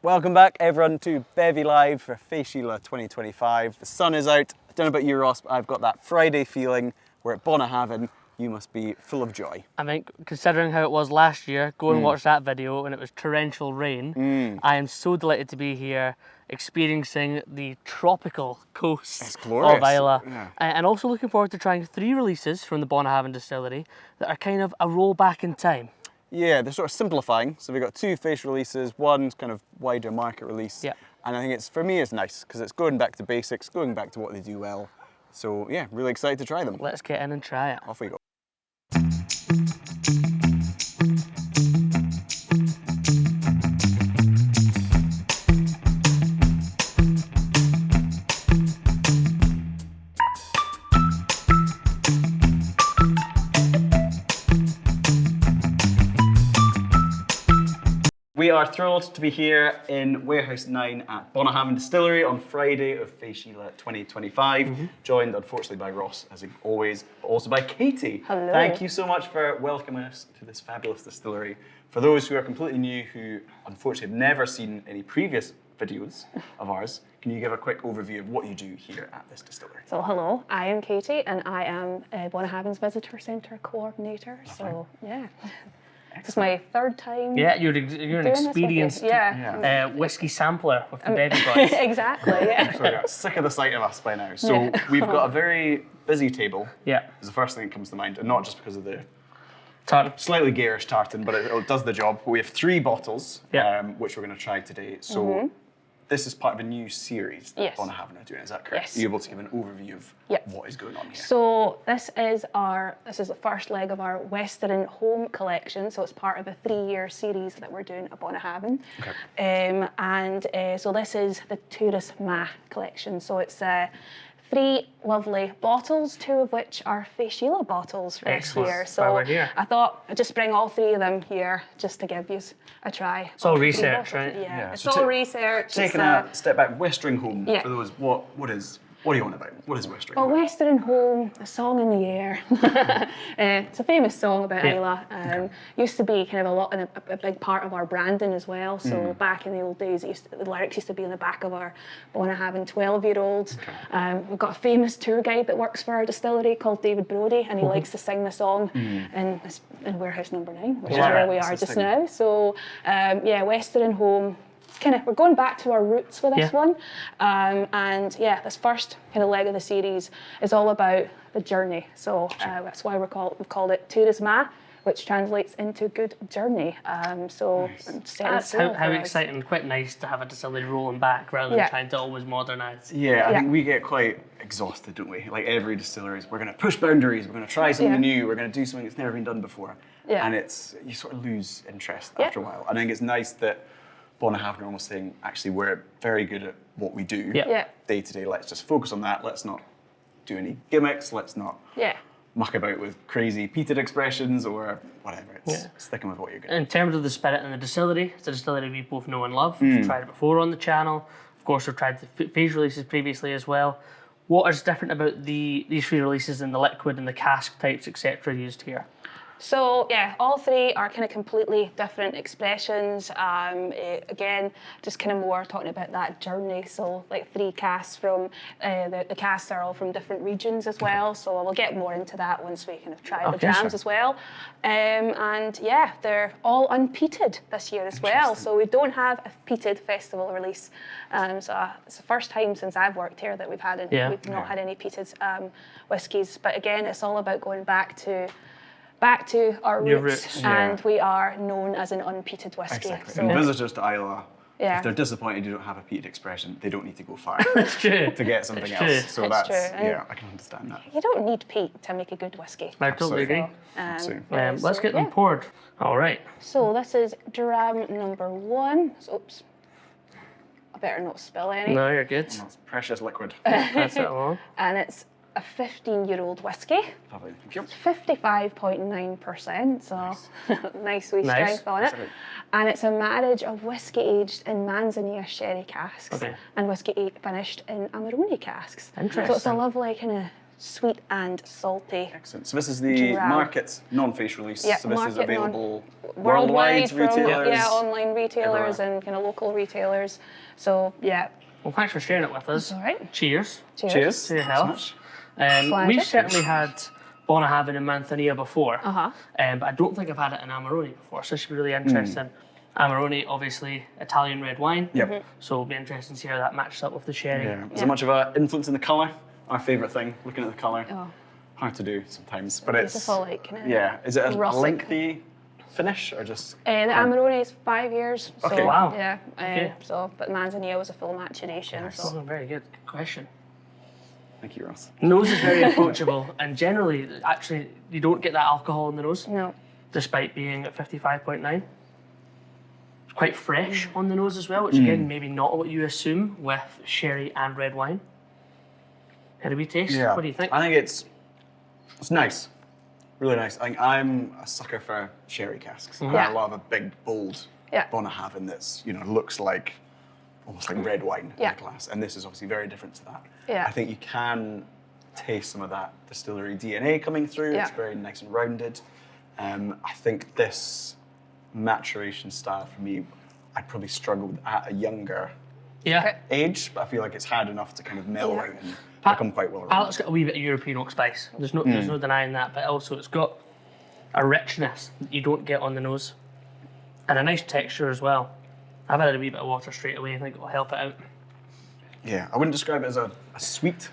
Welcome back everyone to Bevvy Live for Fèis 2025. The sun is out. I don't know about you, Ross, but I've got that Friday feeling. We're at Bunnahabhain. You must be full of joy. I think, considering how it was last year, go and watch that video when it was torrential rain. I am so delighted to be here, experiencing the tropical coast of Islay. Yeah. And also looking forward to trying 3 releases from the Bunnahabhain distillery that are kind of a roll back in time. Yeah, they're sort of simplifying. So we've got 2 Fèis releases, one's kind of wider market release. Yeah. And I think for me it's nice because it's going back to basics, going back to what they do well. So yeah, really excited to try them. Let's get in and try it. Off we go. We are thrilled to be here in Warehouse 9 at Bunnahabhain Distillery on Friday of Fèis 2025, joined unfortunately by Ross, as always, but also by Katie. Hello. Thank you so much for welcoming us to this fabulous distillery. For those who are completely new, who unfortunately have never seen any previous videos of ours, can you give a quick overview of what you do here at this distillery? So hello, I am Katie and I am Bunnahabhain's Visitor Centre Coordinator. So yeah, this is my 3rd time. Yeah, you're an experienced whiskey sampler with the Bevvy boys. Exactly, yeah. So yeah, sick of the sight of us by now. So we've got a very busy table. Yeah. Is the first thing that comes to mind, and not just because of the Tartan. slightly garish tartan, but it does the job. We have 3 bottles, which we're going to try today. So this is part of a new series that Yes. Bunnahabhain are doing. Is that correct? Yes. Are you able to give an overview of what is going on here? So this is the first leg of our Western Home collection. So it's part of a 3-year series that we're doing at Bunnahabhain. Okay. So this is the Turas Math collection. So it's 3 lovely bottles, 2 of which are Fèis bottles for this Excellent. year. That's why So we're here. I thought I'd just bring all 3 of them here just to give you a try. It's all All 3 research, bottles. right? Yeah, it's So all research. Taking It's, a step back, Western Home, Yeah. for those, what are you on about? What is Western Well, Home? Western Home, a song in the air. It's a famous song about Islay. Used to be kind of a big part of our branding as well. So back in the old days, the lyrics used to be in the back of our Bunnahabhain 12-year-olds. We've got a famous tour guide that works for our distillery called David Brody, and he likes to sing the song in Warehouse number 9, which is where we are just now. So Western Home. We're going back to our roots with this one, and this first kind of leg of the series is all about the journey. So that's why we've called it Turas Math, which translates into good journey. That's how exciting, quite nice to have a distillery rolling back rather than trying to always modernise. Yeah, I think we get quite exhausted, don't we? Like every distillery, we're going to push boundaries, we're going to try something new, we're going to do something that's never been done before. And you sort of lose interest after a while. I think it's nice that Bunnahabhain are almost saying, actually, we're very good at what we do day to day. Let's just focus on that. Let's not do any gimmicks. Let's not muck about with crazy peated expressions or whatever. It's sticking with what you're good at. In terms of the spirit and the distillery, it's a distillery we both know and love. We've tried it before on the channel. Of course, we've tried the Fèis releases previously as well. What is different about these 3 releases and the liquid and the cask types, etc., used here? So all 3 are kind of completely different expressions. Again, just kind of more talking about that journey. So like 3 casks from, the casks are all from different regions as well. So we'll get more into that once we kind of try the jams as well. They're all unpeated this year as well. So we don't have a peated festival release. So it's the first time since I've worked here that we've not had any peated whiskies. But again, it's all about going back to our roots, and we are known as an unpeated whiskey. Exactly. So, and visitors to Islay, if they're disappointed you don't have a peated expression, they don't need to go far That's true. to get something It's else. true. So It's that's, true. I can understand that. you don't need peat to make a good whiskey. I totally agree. Let's get them yeah. poured. All right. So this is dram number 1. So, oops. I better not spill any. No, you're good. That's precious liquid. Pass it along. And it's a 15-year-old whiskey. Lovely. Thank you. 55.9%, so nice wee strength on it. And it's a marriage of whiskey aged in Manzanilla sherry casks and whiskey finished in Amarone casks. Interesting. So it's a lovely kind of sweet and salty. Excellent. So this is the Dram. market non-Fèis release. Yeah, so this is market available worldwide worldwide retailers. Yeah, online retailers everywhere. and kind of local retailers. So yeah. Well, thanks for sharing it with us. That's all right. Cheers. Cheers. To your Thanks so health. much. Pleasure. We've certainly had Bunnahabhain and Manzanilla before, Uh-huh. but I don't think I've had it in Amarone before, so this should be really interesting. Amarone, obviously Italian red wine, Yep. so it'll be interesting to see how that matches up with the sherry. Yeah. Is there much of an influence in the colour? Our favourite thing, looking at the colour. Oh, Hard to do sometimes, but it's beautiful, like kind of. yeah. Is it a russet. lengthy finish or just? The Amarone is 5 years. So, Okay. Wow. Yeah. Okay. So, but Manzanilla was a full maturation. Nice. So. Oh, very good. Good question. Thank you, Ross. Nose is very approachable, and generally, actually, you don't get that alcohol in the nose, No. despite being at 55.9. It's quite fresh on the nose as well, which again, maybe not what you assume with sherry and red wine. How do we taste? Yeah. What do you think? I think it's nice, really nice. I think I'm a sucker for sherry casks. And I Yeah. love a big, bold Yeah. Bunnahabhain that's looks like almost like red wine Yeah. in a glass, and this is obviously very different to that. Yeah. I think you can taste some of that distillery DNA coming through. Yeah. It's very nice and rounded. I think this maturation style for me, I'd probably struggle with at a younger Yeah. Okay. age, but I feel like it's had enough to kind of mellow Yeah. out and become quite well rounded. Palate's got a wee bit of European oak spice. There's no denying that, but also it's got a richness that you don't get on the nose, and a nice texture as well. I've added a wee bit of water straight away. I think it'll help it out. Yeah, I wouldn't describe it as a sweet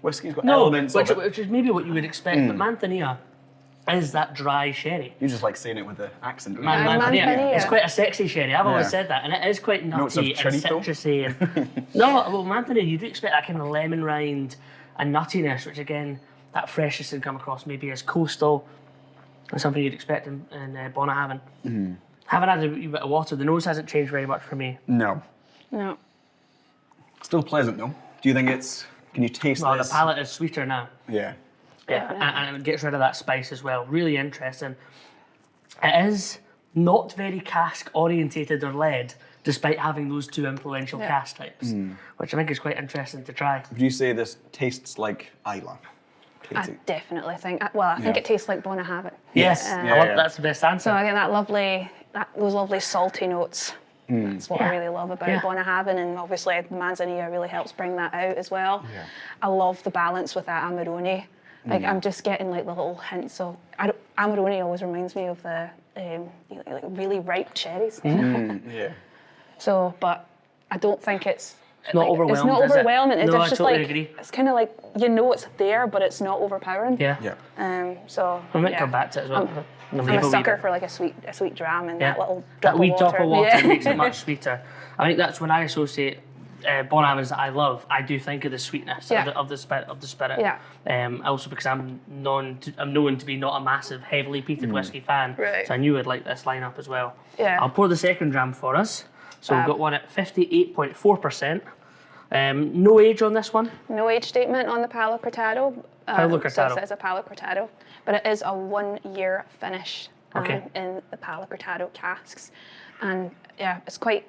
whiskey. It's got elements which, of it. which is maybe what you would expect, but Manzanilla is that dry sherry. You just like saying it with the accent. don't you? Manzanilla. It's quite a sexy sherry. I've always Yeah. said that, and it is quite Notes of nutty and chorito? citrusy. And no, well, Manzanilla, you do expect that kind of lemon rind and nuttiness, which again, that freshness would come across maybe as coastal and something you'd expect in Bunnahabhain. Haven't had a wee bit of water. The nose hasn't changed very much for me. No. No. Still pleasant though. Do you think it's? Can you taste Well, this? the palate is sweeter now. Yeah. Yeah, and it gets rid of that spice as well. Really interesting. It is not very cask orientated or led, despite having those two influential cask types, which I think is quite interesting to try. Would you say this tastes like Isla? I Katie? definitely think. Well, I think Yeah. it tastes like Bunnahabhain. Yes, Yeah. that's the best answer. So I get those lovely salty notes. That's what I really love about Bunnahabhain, and obviously the Manzanilla really helps bring that out as well. Yeah. I love the balance with that Amarone. Like I'm just getting like the little hints of. Amarone always reminds me of the like really ripe cherries. Yeah. So, but I don't think it's. It's not overwhelming. It's not overwhelming. No, I It's just totally like agree. it's kind of like it's there, but it's not overpowering. Yeah. Yeah. So We might yeah. come back to it as well. I'm a sucker for like a sweet dram and that little that drop wee of drop water. of water Yeah. makes it much sweeter. I think that's when I associate Bunnahabhains that I love. I do think of the sweetness of the spirit. Yeah. Also because I'm known to be not a massive heavily peated whiskey fan, Right. so I knew I'd like this lineup as well. Yeah. I'll pour the second dram for us. So we've got one at 58.4%. No age on this one. No age statement on the Palo Cortado. Palo So Cortado. it says a Palo Cortado, but it is a 1 year finish Okay. in the Palo Cortado casks, and yeah, it's quite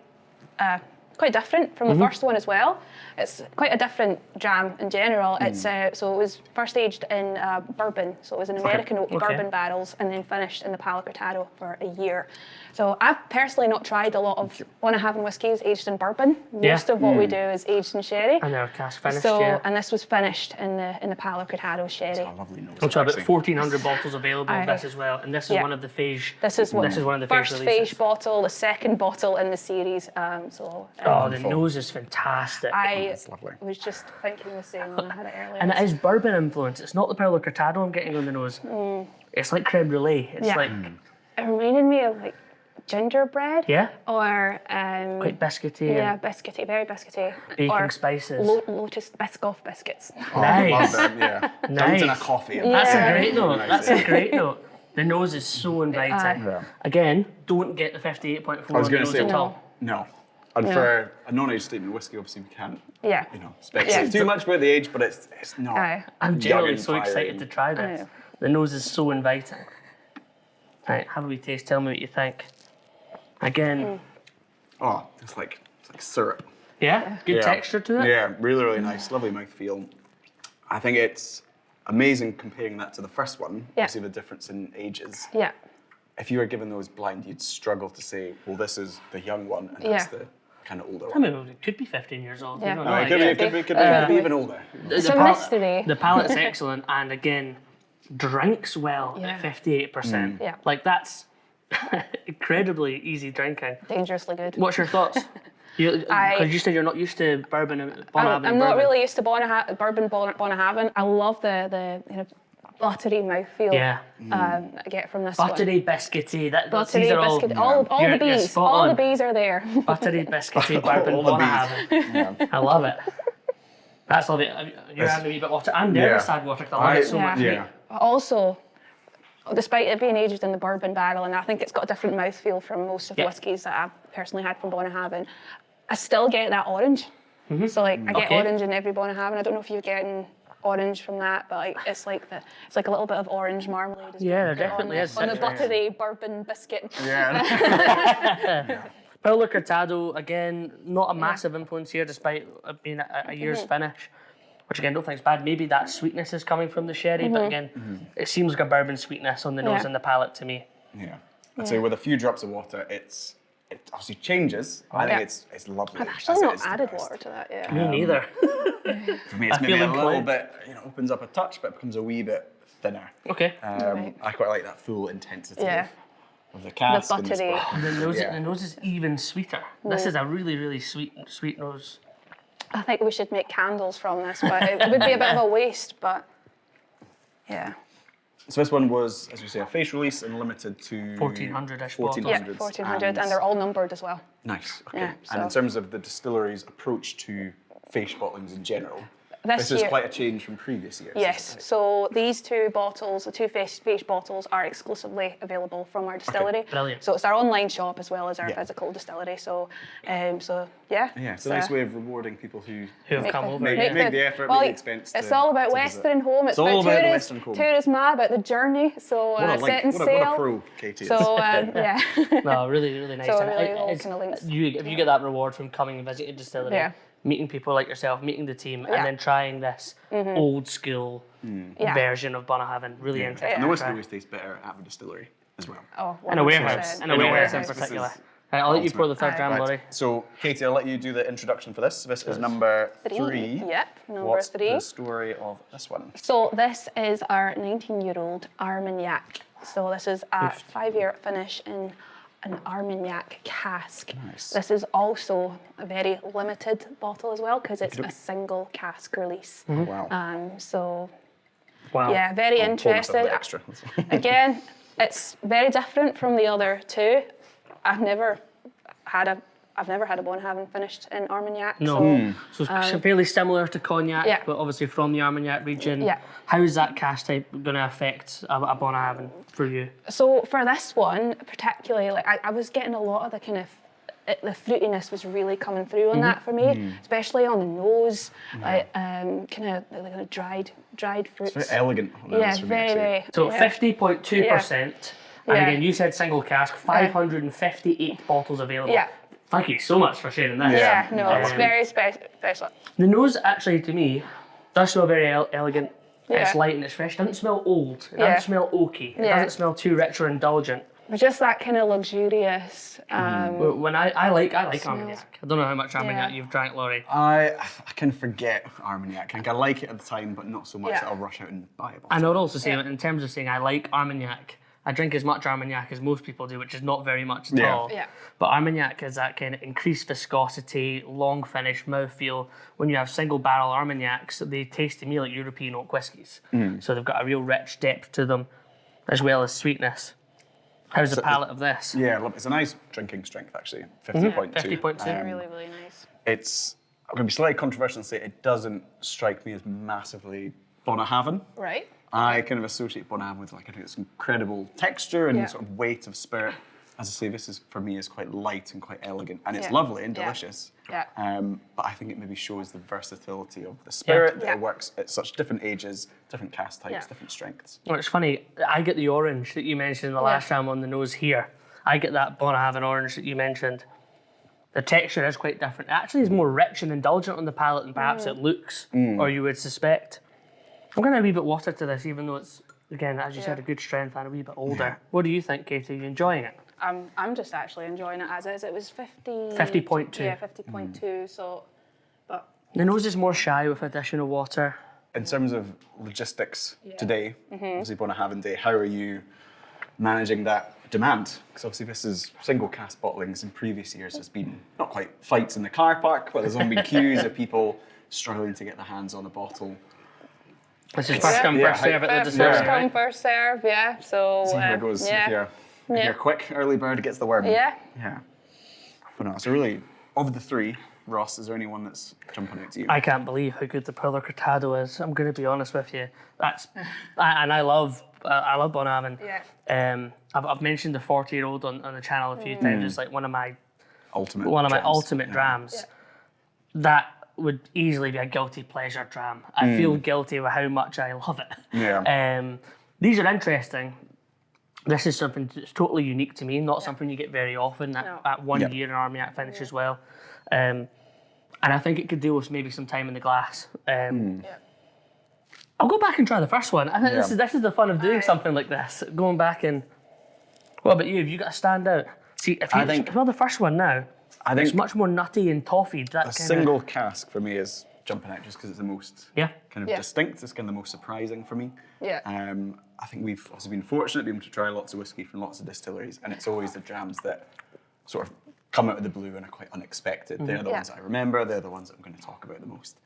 different from the first one as well. It's quite a different dram in general. It's so it was first aged in bourbon, so it was in American oak bourbon barrels, and then finished in the Palo Cortado for a year. So I've personally not tried a lot of Bunnahabhain whiskies aged in bourbon. Most of what we do is aged in sherry. And they're cask finished, So yeah. and this was finished in the Palo Cortado sherry. A lovely nose. Which are about actually. 1,400 bottles available of this as well, and this is Yeah. one of the Fèis. This is one of the first releases. Fèis bottle, the second bottle in the series. Oh, the Wonderful. nose is fantastic. I That's lovely. was just thinking the same when I had it earlier. And it is bourbon influence. It's not the Palo Cortado I'm getting on the nose. It's like creme brulee. It's Yeah. like It reminded me of like gingerbread. Yeah. Or quite biscuity yeah, and biscuity, very biscuity. baking or spices. Lotus Biscoff biscuits. Oh, I love Nice. them, yeah. Nice. Dunked in a coffee. And That's Yeah. a great note. Nice, That's yeah. a great note. The nose is so inviting. Yeah. Again, don't get the 58.4 I was on the going to nose say at all. no. And for a non-age statement whiskey, obviously we can't, Yeah. speculate too much about the age, but it's not. Aye. I'm young genuinely and so excited fiery. to try this. know. The nose is so inviting. Right, have a wee taste. Tell me what you think. Again, Oh, it's like syrup. yeah, good Yeah. texture to it. Yeah, really, really nice. Lovely mouthfeel. I think it's amazing comparing that to the first one. Yeah. You see the difference in ages. Yeah. If you were given those blind, you'd struggle to say, well, this is the young one and that's the kind of older I one. mean, it could be 15 years old. Yeah. You don't No, know. it could be even older. It's a mystery. The palate's excellent, and again, drinks well at 58%. Yeah. Like, that's incredibly easy drinking. Dangerously good. What's your thoughts? Because you said you're not used to bourbon and Bunnahabhain. I'm not really used to bourbon Bunnahabhain. I love the kind of buttery mouthfeel I get from this buttery, one. biscuity. Buttery, These are biscuit, all you're the bees. spot All on. the bees are there. Buttery, biscuity, bourbon, All the bees. Bunnahabhain. I love it. That's lovely. You're having a wee bit of water. I'm nervous to add water because I love it so much. Yeah. Also, despite it being aged in the bourbon barrel, and I think it's got a different mouthfeel from most of the whiskies that I've personally had from Bunnahabhain, I still get that orange. So like I get orange in every Bunnahabhain. I don't know if you're getting orange from that, but like it's like a little bit of orange marmalade. Yeah, there definitely is. On the buttery bourbon biscuit. Yeah. Paulo Cortado, again, not a massive influence here despite it being a year's finish, which again, don't think is bad. Maybe that sweetness is coming from the sherry, but again, it seems like a bourbon sweetness on the nose and the palate to me. Yeah. I'd say with a few drops of water, it obviously changes. I think it's lovely. I've actually not added water to that yet. Me neither. For me, it's I maybe feel a little inclined. bit, opens up a touch, but it becomes a wee bit thinner. Okay. I quite like that full intensity Yeah. of the cask. The and buttery. sparkle. The nose is even sweeter. This is a really, really sweet nose. I think we should make candles from this, but it would be a bit of a waste, but yeah. So this one was, as we say, a Fèis release and limited to 1400-ish 1400s. Yeah, 1400, and they're all numbered as well. Nice. Okay. Yeah, And in so- terms of the distillery's approach to Fèis bottlings in general, This this is year- quite a change from previous years. Yes, so these two bottles, the two Fèis bottles, are exclusively available from our distillery. Brilliant. So it's our online shop as well as our Yeah. physical distillery. So, yeah. Yeah, it's a nice way of rewarding people who Who have come over. make the effort, well, make the expense. It's to- all about to visit. Western home. It's all about about the Turas, Western home. Turas Math, about the journey. So setting What sail. a pro Katie is. So yeah. No, really, really nice. So And really it- all it's- kind of links. if you get that reward from coming and visiting a distillery, Yeah. meeting people like yourself, meeting the team, Yeah. and then trying this old school Yeah. version of Bunnahabhain, really interesting. And the to whiskey try. always tastes better at the distillery as well. Oh, In a warehouse, 100%. in a warehouse in This particular. is Right, I'll let you pour the third Aye. dram, Laurie. So, Katie, I'll let you do the introduction for this. This is number 3. Yep, number What's 3. the story of this one? So this is our 19-year-old Armagnac. So this is a 5-year finish in an Armagnac cask. Nice. This is also a very limited bottle as well because it's a single cask release. Wow. So Wow. yeah, very I'll pour myself a interested. bit extra. Again, it's very different from the other two. I've never had a Bunnahabhain finished in Armagnac. No. So it's fairly similar to cognac, Yeah. but obviously from the Armagnac region. Yeah. How is that cask type going to affect a Bunnahabhain for you? So for this one, particularly, like I was getting a lot of the kind of the fruitiness was really coming through on that for me, especially on the nose, like kind of dried fruits. It's very elegant. on the Yeah, nose for me, very, actually. very. So yeah. 50.2%. And Yeah. again, you said single cask, 558 bottles available. Yeah. Thank you so much for sharing that. Yeah, no, it's Um, very special. The nose, actually, to me, does smell very elegant. It's Yeah. light and it's fresh. It doesn't smell old. It Yeah. doesn't smell oaky. It Yeah. doesn't smell too rich or indulgent. But just that kind of luxurious. When I like Armagnac. I don't know how much Armagnac Yeah. you've drank, Laurie. I can forget Armagnac. I like it at the time, but not so much Yeah. that I'll rush out and buy a bottle. And I would also say, Yeah. in terms of saying I like Armagnac, I drink as much Armagnac as most people do, which is not very much at Yeah. all. Yeah. But Armagnac is that kind of increased viscosity, long finish, mouthfeel. When you have single barrel Armagnacs, they taste to me like European oak whiskies. So they've got a real rich depth to them, as well as sweetness. How's the palate of this? Yeah, look, it's a nice drinking strength, actually. 50.2. 50.2. Really, really nice. It's, I'm going to be slightly controversial and say it doesn't strike me as massively Bunnahabhain. Right. I kind of associate Bunnahabhain with I think it's incredible texture and Yeah. sort of weight of spirit. As I say, this is for me is quite light and quite elegant, and it's Yeah. lovely and Yeah. delicious. Yeah. But I think it maybe shows the versatility of the spirit that Yeah. it works at such different ages, different cast types, Yeah. different strengths. Well, it's funny, I get the orange that you mentioned in the last time on the nose here. I get that Bunnahabhain orange that you mentioned. The texture is quite different. It actually is more rich and indulgent on the palate than perhaps it looks or you would suspect. I'm going to add a wee bit water to this, even though it's, again, as you said, a good strength and a wee bit older. Yeah. What do you think, Katie? Are you enjoying it? I'm just actually enjoying it as is. It was 50. 50.2. Yeah, 50.2. So, but The nose is more shy with additional water. In terms of logistics today, obviously Bunnahabhain Day, how are you managing that demand? Because obviously this is single cask bottlings. In previous years there's been not quite fights in the car park, but there's only been queues of people struggling to get their hands on a bottle. This is first come, first serve at the first distillery, come, right? first serve. Yeah. So See how it goes. If you're quick, early bird gets the worm. Yeah. Yeah. But no, so really, of the three, Ross, is there any one that's jumping out to you? I can't believe how good the Perla Cortado is. I'm going to be honest with you. I love Bunnahabhain. Yeah. I've mentioned the 40-year-old on the channel a few times. It's like one of my ultimate drams. Yeah. That would easily be a guilty pleasure dram. I feel guilty with how much I love it. Yeah. These are interesting. This is something that's totally unique to me, not something you get very often at 1 year in Armiac finish as well. And I think it could deal with maybe some time in the glass. I'll go back and try the first one. I think this is the fun of doing something like this. Going back and, what about you? Have you got a standout? See, if you smell the first one now, it's much more nutty and toffee. A single cask for me is jumping out just because it's the most kind of distinct. It's kind of the most surprising for me. Yeah. I think we've also been fortunate being able to try lots of whiskey from lots of distilleries, and it's always the drams that sort of come out of the blue and are quite unexpected. They're the ones that I remember. They're the ones that I'm going to talk about the most.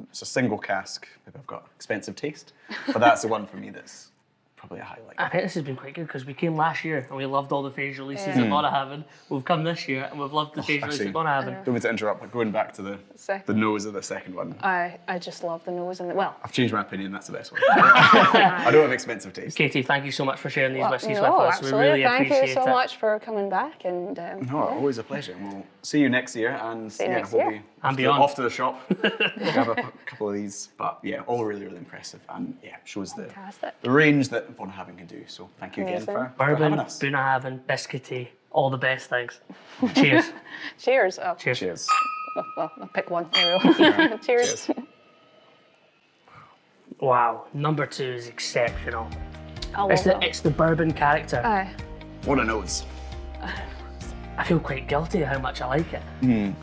It's a single cask. Maybe I've got expensive taste, but that's the one for me that's probably a highlight. I think this has been quite good because we came last year and we loved all the Fèis releases at Bunnahabhain. We've come this year and we've loved the Fèis release at Bunnahabhain. Don't mean to interrupt, but going back to the nose of the second one. I just love the nose and I've changed my opinion. That's the best one. I don't have expensive taste. Katie, thank you so much for sharing these whiskies with no, us. Absolutely. We really thank appreciate you so it. much for coming back. And no, always a pleasure. And we'll see you next year. And next we'll year. be And beyond. off to the shop. Grab a couple of these. But yeah, all really, really impressive. And yeah, shows the range that Bunnahabhain can do. So thank you again for Bourbon, having us. Bunnahabhain, biscuity, all the best things. Cheers. Cheers. Oh. Cheers. Well, I'll pick one. There we go. Cheers. Wow, number 2 is exceptional. I love that. It's the bourbon character. Aye. What a nose. I feel quite guilty of how much I like it.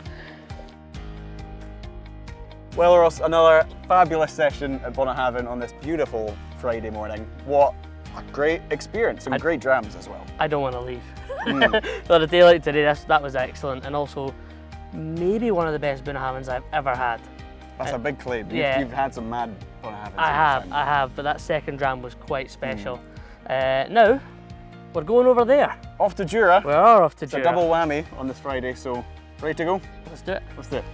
Well, Ross, another fabulous session at Bunnahabhain on this beautiful Friday morning. What a great experience and great drams as well. I don't want to leave. So a day like today, that was excellent, and also maybe one of the best Bunnahabhains I've ever had. That's a big claim. Yeah. You've had some mad Bunnahabhains. I have, but that second dram was quite special. Now, we're going over there. Off to Jura. We are off to It's Jura. a double whammy on this Friday, so ready to go? Let's do it. Let's do it.